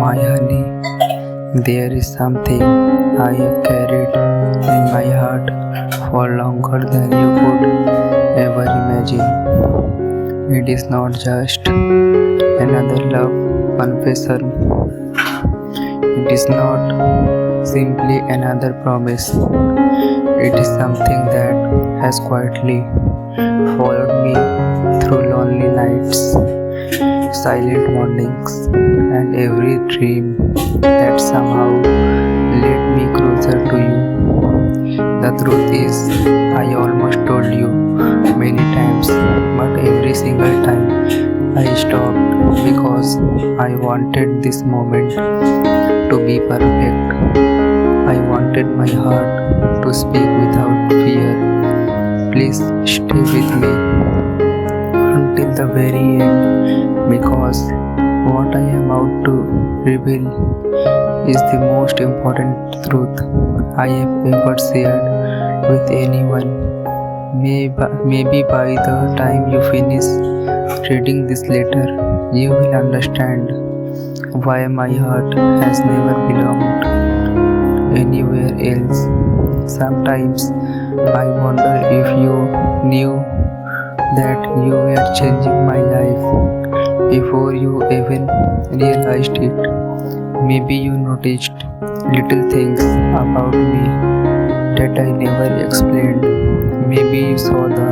My honey, there is something I have carried in my heart for longer than you could ever imagine. It is not just another love confession, it is not simply another promise. It is something that has quietly followed me through lonely nights, silent mornings, and every dream that somehow led me closer to you. The truth is, I almost told you many times, but every single time I stopped because I wanted this moment to be perfect. I wanted my heart to speak without fear. Please stay with me until the very end because what I am about to reveal is the most important truth I have ever shared with anyone. Maybe by the time you finish reading this letter, you will understand why my heart has never belonged anywhere else. Sometimes I wonder if you knew that you were changing my life before you even realized it. Maybe you noticed little things about me that I never explained. Maybe you saw the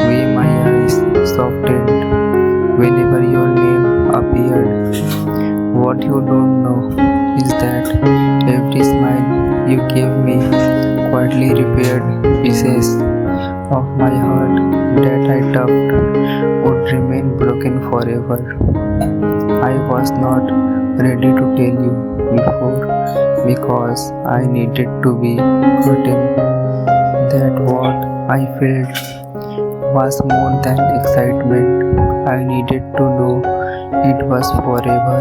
way my eyes softened whenever your name appeared. What you don't know is that every smile you gave me quietly repaired pieces of my heart that I thought would remain broken forever. I was not ready to tell you before because I needed to be certain that what I felt was more than excitement. I needed to know it was forever.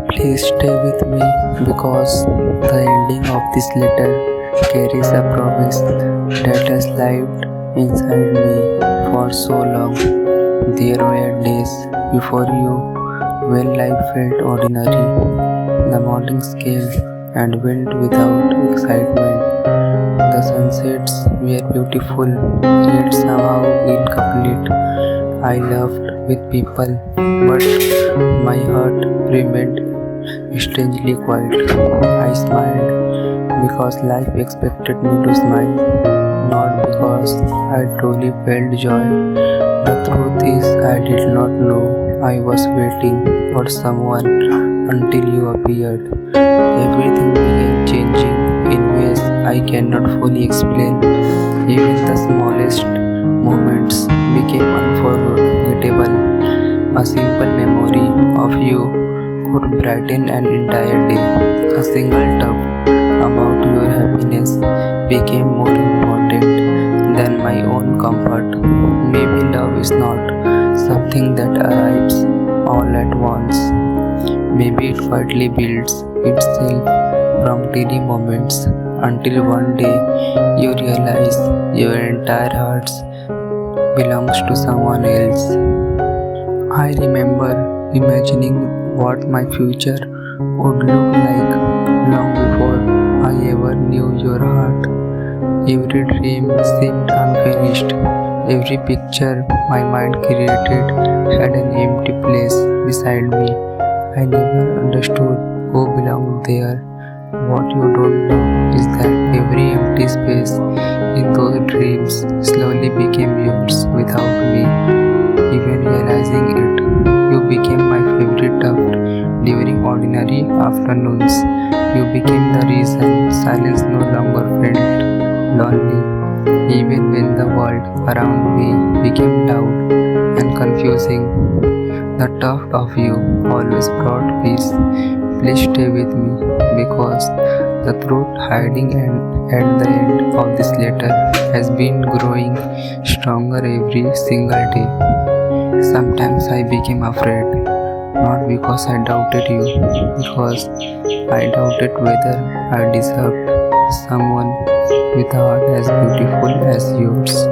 Please stay with me because the ending of this letter carries a promise that has lived inside me for so long. There were days before you when life felt ordinary. The mornings came and went without excitement. The sunsets were beautiful yet somehow incomplete. I laughed with people, but my heart remained strangely quiet. I smiled because life expected me to smile, not because I truly felt joy. The truth is, I did not know I was waiting for someone until you appeared. Everything began changing in ways I cannot fully explain. Even the smallest moments became unforgettable. A simple memory of you could brighten an entire day. A single thought about your happiness became more important than my own comfort. Maybe love is not something that arrives all at once. Maybe it quietly builds itself from tiny moments until one day you realize your entire heart belongs to someone else. I remember imagining what my future would look like long before I ever knew your heart. Every dream seemed unfinished. Every picture my mind created had an empty place beside me. I never understood who belonged there. What you don't know is that every empty space in those dreams slowly became yours without me even realizing it. You became my favorite tuft during ordinary afternoons. You became the reason silence no longer felt lonely, even when the world around me became loud and confusing. The thought of you always brought peace. Please stay with me because the truth hiding at the end of this letter has been growing stronger every single day. Sometimes I became afraid, not because I doubted you, because I doubted whether I deserved someone with a heart as beautiful as yours.